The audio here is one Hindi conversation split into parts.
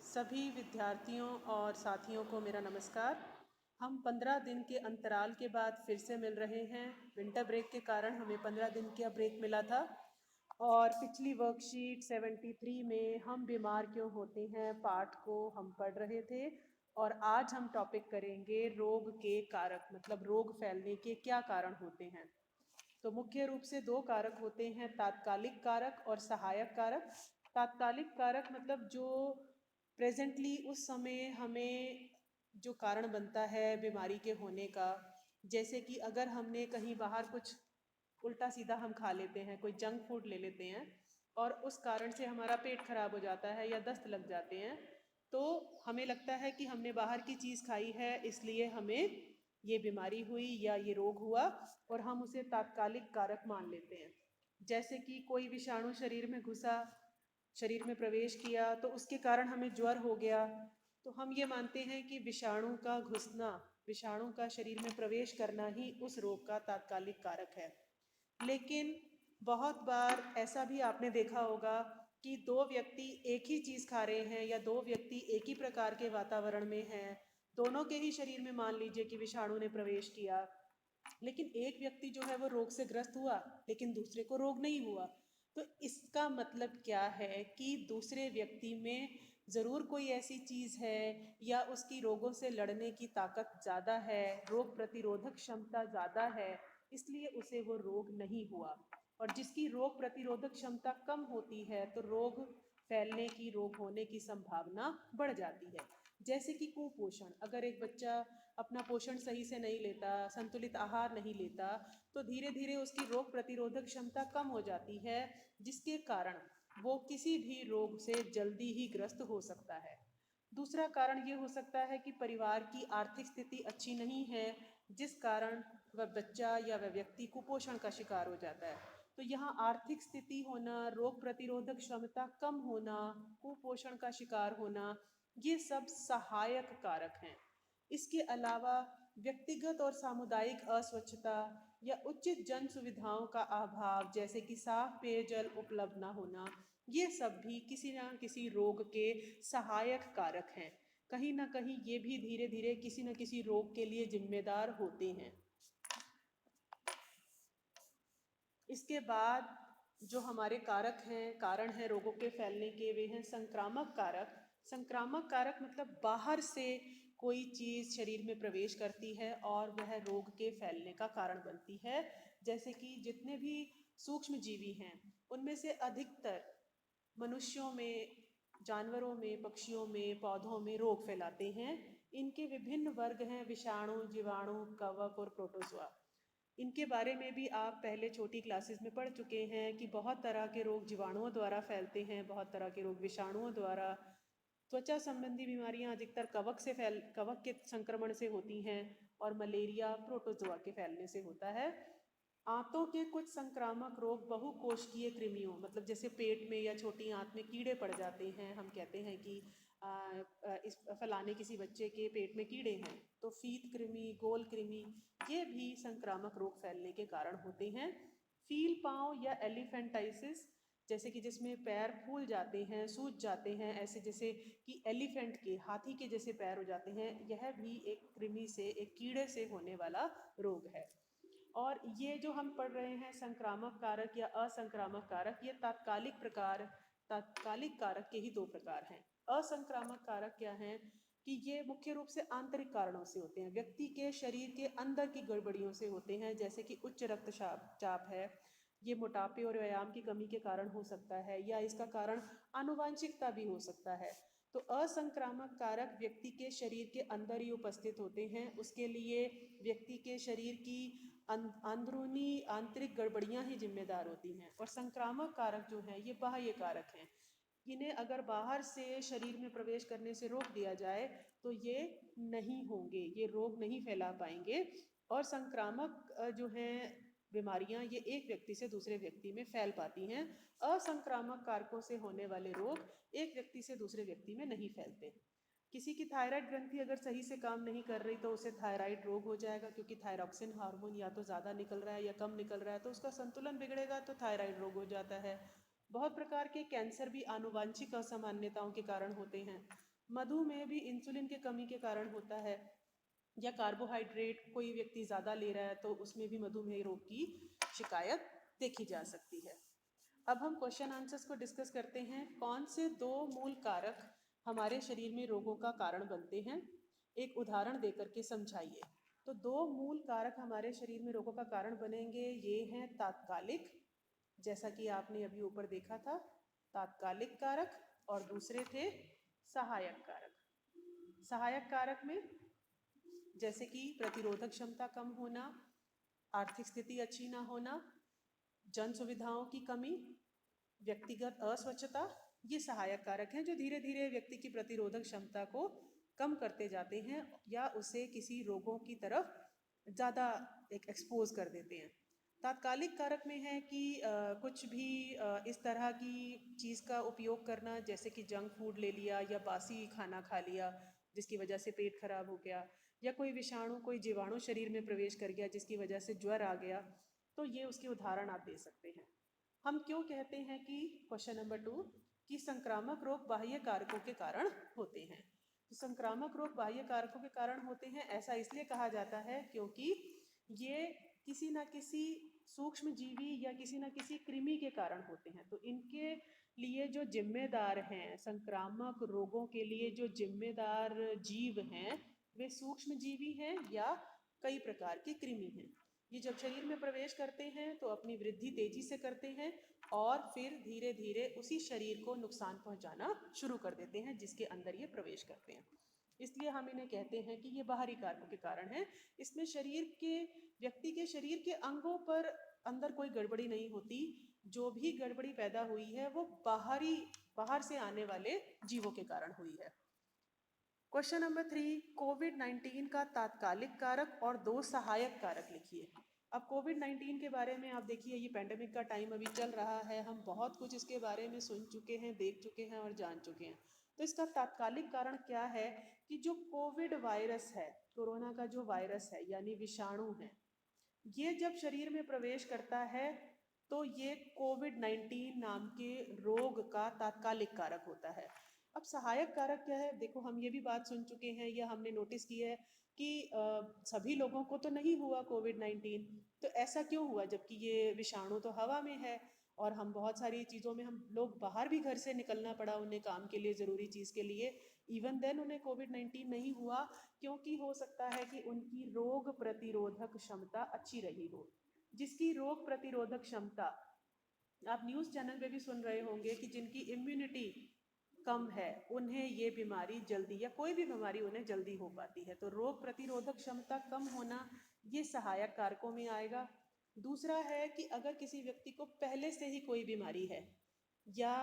सभी विद्यार्थियों और साथियों को मेरा नमस्कार। हम 15 दिन के अंतराल के बाद फिर से मिल रहे हैं। विंटर ब्रेक के कारण हमें 15 दिन का ब्रेक मिला था और पिछली वर्कशीट 73 में हम बीमार क्यों होते हैं पाठ को हम पढ़ रहे थे और आज हम टॉपिक करेंगे रोग के कारक, मतलब रोग फैलने के क्या कारण होते हैं। तो मुख्य रूप से दो कारक होते हैं, तात्कालिक कारक और सहायक कारक। तात्कालिक कारक मतलब जो प्रेजेंटली उस समय हमें जो कारण बनता है बीमारी के होने का, जैसे कि अगर हमने कहीं बाहर कुछ उल्टा सीधा हम खा लेते हैं, कोई जंक फूड ले लेते हैं और उस कारण से हमारा पेट खराब हो जाता है या दस्त लग जाते हैं, तो हमें लगता है कि हमने बाहर की चीज़ खाई है इसलिए हमें ये बीमारी हुई या ये रोग हुआ और हम उसे तात्कालिक कारक मान लेते हैं। जैसे कि कोई विषाणु शरीर में घुसा, शरीर में प्रवेश किया तो उसके कारण हमें ज्वर हो गया, तो हम ये मानते हैं कि विषाणु का घुसना, विषाणु का शरीर में प्रवेश करना ही उस रोग का तात्कालिक कारक है। लेकिन बहुत बार ऐसा भी आपने देखा होगा कि दो व्यक्ति एक ही चीज़ खा रहे हैं या दो व्यक्ति एक ही प्रकार के वातावरण में हैं, दोनों के ही शरीर में मान लीजिए कि विषाणु ने प्रवेश किया, लेकिन एक व्यक्ति जो है वो रोग से ग्रस्त हुआ लेकिन दूसरे को रोग नहीं हुआ। तो इसका मतलब क्या है कि दूसरे व्यक्ति में ज़रूर कोई ऐसी चीज़ है या उसकी रोगों से लड़ने की ताकत ज़्यादा है, रोग प्रतिरोधक क्षमता ज़्यादा है, इसलिए उसे वो रोग नहीं हुआ। और जिसकी रोग प्रतिरोधक क्षमता कम होती है तो रोग फैलने की, रोग होने की संभावना बढ़ जाती है। जैसे कि कुपोषण, अगर एक बच्चा अपना पोषण सही से नहीं लेता, संतुलित आहार नहीं लेता, तो धीरे धीरे उसकी रोग प्रतिरोधक क्षमता कम हो जाती है, जिसके कारण वो किसी भी रोग से जल्दी ही ग्रस्त हो सकता है। दूसरा कारण ये हो सकता है कि परिवार की आर्थिक स्थिति अच्छी नहीं है, जिस कारण वह बच्चा या वह व्यक्ति कुपोषण का शिकार हो जाता है। तो यहाँ आर्थिक स्थिति होना, रोग प्रतिरोधक क्षमता कम होना, कुपोषण का शिकार होना, ये सब सहायक कारक हैं। इसके अलावा व्यक्तिगत और सामुदायिक अस्वच्छता या उचित जन सुविधाओं का अभाव, जैसे कि साफ पेयजल उपलब्ध न होना, ये सब भी किसी न किसी रोग के सहायक कारक हैं। कहीं ना कहीं ये भी धीरे धीरे किसी न किसी रोग के लिए जिम्मेदार होते हैं। इसके बाद जो हमारे कारक हैं, कारण हैं रोगों के फैलने के, वे हैं संक्रामक कारक। संक्रामक कारक मतलब बाहर से कोई चीज़ शरीर में प्रवेश करती है और वह रोग के फैलने का कारण बनती है। जैसे कि जितने भी सूक्ष्म जीवी हैं उनमें से अधिकतर मनुष्यों में, जानवरों में, पक्षियों में, पौधों में रोग फैलाते हैं। इनके विभिन्न वर्ग हैं, विषाणु, जीवाणु, कवक और प्रोटोजोआ। इनके बारे में भी आप पहले छोटी क्लासेस में पढ़ चुके हैं कि बहुत तरह के रोग जीवाणुओं द्वारा फैलते हैं, बहुत तरह के रोग विषाणुओं द्वारा। त्वचा संबंधी बीमारियां अधिकतर कवक के संक्रमण से होती हैं और मलेरिया प्रोटोजोआ के फैलने से होता है। आंतों के कुछ संक्रामक रोग बहुकोशिकीय कृमियों, मतलब जैसे पेट में या छोटी आंत में कीड़े पड़ जाते हैं, हम कहते हैं कि इस फलाने किसी बच्चे के पेट में कीड़े हैं, तो फीत कृमि, गोल कृमि, ये भी संक्रामक रोग फैलने के कारण होते हैं। फील पाँव या एलिफेंटाइसिस, जैसे कि जिसमें पैर फूल जाते हैं, सूज जाते हैं, ऐसे जैसे कि एलिफेंट के, हाथी के जैसे पैर हो जाते हैं, यह भी एक कृमि से, एक कीड़े से होने वाला रोग है। और ये जो हम पढ़ रहे हैं संक्रामक कारक या असंक्रामक कारक, ये तात्कालिक कारक के ही दो प्रकार हैं। असंक्रामक कारक क्या हैं कि ये मुख्य रूप से आंतरिक कारणों से होते हैं, व्यक्ति के शरीर के अंदर की गड़बड़ियों से होते हैं, जैसे कि उच्च रक्तचाप चाप है, ये मोटापे और व्यायाम की कमी के कारण हो सकता है, या इसका कारण आनुवांशिकता भी हो सकता है। तो असंक्रामक कारक व्यक्ति के शरीर के अंदर ही उपस्थित होते हैं, उसके लिए व्यक्ति के शरीर की अंदरूनी आंतरिक गड़बड़ियां ही जिम्मेदार होती हैं। और संक्रामक कारक जो हैं ये बाह्य कारक हैं, इन्हें अगर बाहर से शरीर में प्रवेश करने से रोक दिया जाए तो ये नहीं होंगे, ये रोग नहीं फैला पाएंगे। और संक्रामक जो हैं बीमारियां, ये एक व्यक्ति से दूसरे व्यक्ति में फैल पाती हैं। असंक्रामक कारकों से होने वाले रोग एक व्यक्ति से दूसरे व्यक्ति में नहीं फैलते। किसी की थायराइड ग्रंथि अगर सही से काम नहीं कर रही तो उसे थायराइड रोग हो जाएगा, क्योंकि थायरॉक्सिन हार्मोन या तो ज़्यादा निकल रहा है या कम निकल रहा है, तो उसका संतुलन बिगड़ेगा तो थायराइड रोग हो जाता है। बहुत प्रकार के कैंसर भी आनुवांशिक असामान्यताओं के कारण होते हैं। मधुमेह भी इंसुलिन के कमी के कारण होता है, या कार्बोहाइड्रेट कोई व्यक्ति ज़्यादा ले रहा है तो उसमें भी मधुमेह रोग की शिकायत देखी जा सकती है। अब हम क्वेश्चन आंसर्स को डिस्कस करते हैं। कौन से दो मूल कारक हमारे शरीर में रोगों का कारण बनते हैं, एक उदाहरण देकर के समझाइए। तो दो मूल कारक हमारे शरीर में रोगों का कारण बनेंगे, ये हैं तात्कालिक, जैसा कि आपने अभी ऊपर देखा था, तात्कालिक कारक, और दूसरे थे सहायक कारक। सहायक कारक में जैसे कि प्रतिरोधक क्षमता कम होना, आर्थिक स्थिति अच्छी ना होना, जन सुविधाओं की कमी, व्यक्तिगत अस्वच्छता, ये सहायक कारक हैं जो धीरे धीरे व्यक्ति की प्रतिरोधक क्षमता को कम करते जाते हैं या उसे किसी रोगों की तरफ ज़्यादा एक एक्सपोज कर देते हैं। तात्कालिक कारक में है कि कुछ भी इस तरह की चीज़ का उपयोग करना, जैसे कि जंक फूड ले लिया या बासी खाना खा लिया जिसकी वजह से पेट खराब हो गया, या कोई विषाणु कोई जीवाणु शरीर में प्रवेश कर गया जिसकी वजह से ज्वर आ गया, तो ये उसके उदाहरण आप दे सकते हैं। हम क्यों कहते हैं कि क्वेश्चन नंबर 2 कि संक्रामक रोग बाह्य कारकों के कारण होते हैं। तो संक्रामक रोग बाह्य कारकों के कारण होते हैं, ऐसा इसलिए कहा जाता है क्योंकि ये किसी ना किसी सूक्ष्म जीवी या किसी ना किसी कृमि के कारण होते हैं। तो इनके लिए जो जिम्मेदार हैं, संक्रामक रोगों के लिए जो जिम्मेदार जीव हैं, वे सूक्ष्म जीवी हैं या कई प्रकार के कृमि हैं। ये जब शरीर में प्रवेश करते हैं तो अपनी वृद्धि तेजी से करते हैं और फिर धीरे धीरे उसी शरीर को नुकसान पहुंचाना शुरू कर देते हैं जिसके अंदर ये प्रवेश करते हैं। इसलिए हम इन्हें कहते हैं कि ये बाहरी कारकों के कारण है। इसमें शरीर के व्यक्ति के शरीर के अंगों पर अंदर कोई गड़बड़ी नहीं होती, जो भी गड़बड़ी पैदा हुई है वो बाहर से आने वाले जीवों के कारण हुई है। क्वेश्चन नंबर 3, कोविड-19 का तात्कालिक कारक और दो सहायक कारक लिखिए। अब कोविड-19 के बारे में आप देखिए, ये पेंडेमिक का टाइम अभी चल रहा है, हम बहुत कुछ इसके बारे में सुन चुके हैं, देख चुके हैं और जान चुके हैं। तो इसका तात्कालिक कारण क्या है कि जो कोविड वायरस है, कोरोना का जो वायरस है यानी विषाणु है, ये जब शरीर में प्रवेश करता है तो ये कोविड-19 नाम के रोग का तात्कालिक कारक होता है। अब सहायक कारक क्या है? देखो, हम ये भी बात सुन चुके हैं या हमने नोटिस की है कि सभी लोगों को तो नहीं हुआ कोविड-19, तो ऐसा क्यों हुआ जबकि ये विषाणु तो हवा में है और हम बहुत सारी चीज़ों में, हम लोग बाहर भी घर से निकलना पड़ा उन्हें काम के लिए, ज़रूरी चीज़ के लिए, इवन देन उन्हें कोविड-19 नहीं हुआ, क्योंकि हो सकता है कि उनकी रोग प्रतिरोधक क्षमता अच्छी रही हो। जिसकी रोग प्रतिरोधक क्षमता, आप न्यूज़ चैनल पे भी सुन रहे होंगे कि जिनकी इम्यूनिटी कम है उन्हें ये बीमारी जल्दी, या कोई भी बीमारी उन्हें जल्दी हो पाती है। तो रोग प्रतिरोधक क्षमता कम होना ये सहायक कारकों में आएगा। दूसरा है कि अगर किसी व्यक्ति को पहले से ही कोई बीमारी है या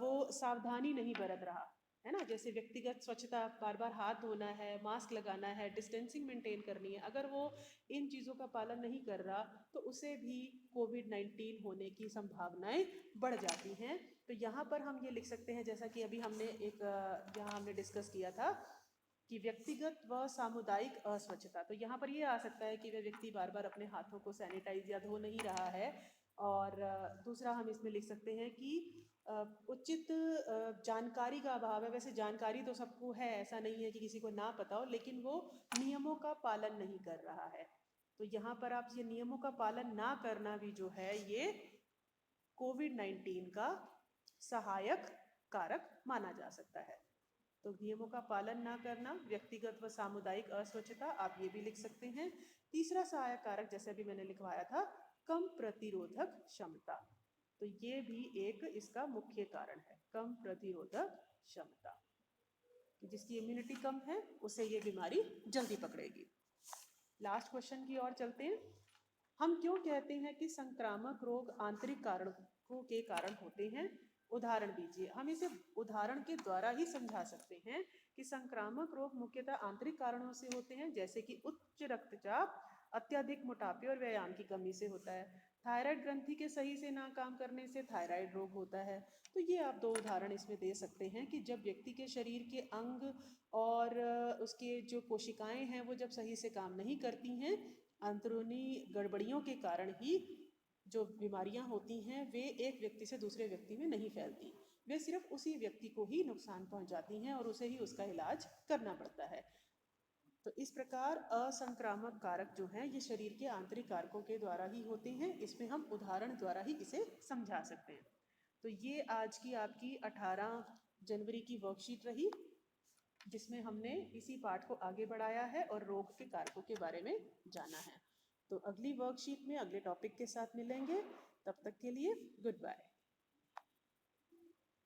वो सावधानी नहीं बरत रहा है ना, जैसे व्यक्तिगत स्वच्छता, बार बार हाथ धोना है, मास्क लगाना है, डिस्टेंसिंग मेंटेन करनी है, अगर वो इन चीज़ों का पालन नहीं कर रहा तो उसे भी कोविड-19 होने की संभावनाएं बढ़ जाती हैं। तो यहाँ पर हम ये लिख सकते हैं, जैसा कि अभी हमने यहाँ हमने डिस्कस किया था कि व्यक्तिगत व सामुदायिक अस्वच्छता, तो यहाँ पर ये आ सकता है कि वह व्यक्ति बार बार अपने हाथों को सैनिटाइज या धो नहीं रहा है। और दूसरा हम इसमें लिख सकते हैं कि उचित जानकारी का अभाव है। वैसे जानकारी तो सबको है, ऐसा नहीं है कि किसी को ना पता हो, लेकिन वो नियमों का पालन नहीं कर रहा है। तो यहाँ पर आप ये नियमों का पालन ना करना भी जो है ये कोविड-19 का सहायक कारक माना जा सकता है। तो नियमों का पालन ना करना, व्यक्तिगत व सामुदायिक अस्वच्छता, आप ये भी लिख सकते हैं। तीसरा सहायक कारक, जैसे अभी मैंने लिखवाया था, कम प्रतिरोधक क्षमता, तो ये भी एक इसका मुख्य कारण है, कम प्रतिरोधक क्षमता। जिसकी इम्यूनिटी कम है उसे ये बीमारी जल्दी पकड़ेगी। लास्ट क्वेश्चन की ओर चलते हैं। हम क्यों कहते हैं कि संक्रामक रोग आंतरिक कारकों के कारण होते हैं? उदाहरण दीजिए। हम इसे उदाहरण के द्वारा ही समझा सकते हैं कि संक्रामक रोग मुख्यतः आंतरिक कारणों से होते हैं, जैसे कि उच्च रक्तचाप, अत्यधिक मोटापे और व्यायाम की कमी से होता है। थायराइड ग्रंथि के सही से ना काम करने से थायराइड रोग होता है। तो ये आप दो उदाहरण इसमें दे सकते हैं कि जब व्यक्ति के शरीर के अंग और उसके जो कोशिकाएं हैं वो जब सही से काम नहीं करती हैं, अंदरूनी गड़बड़ियों के कारण ही जो बीमारियां होती हैं वे एक व्यक्ति से दूसरे व्यक्ति में नहीं फैलती। वे सिर्फ उसी व्यक्ति को ही नुकसान पहुंचाती हैं और उसे ही उसका इलाज करना पड़ता है। तो इस प्रकार असंक्रामक कारक जो हैं ये शरीर के आंतरिक कारकों के द्वारा ही होते हैं। इसमें हम उदाहरण द्वारा ही इसे समझा सकते हैं। तो ये आज की आपकी 18 जनवरी की वर्कशीट रही, जिसमें हमने इसी पाठ को आगे बढ़ाया है और रोग के कारकों के बारे में जाना है। तो अगली वर्कशीट में अगले टॉपिक के साथ मिलेंगे। तब तक के लिए गुड बाय।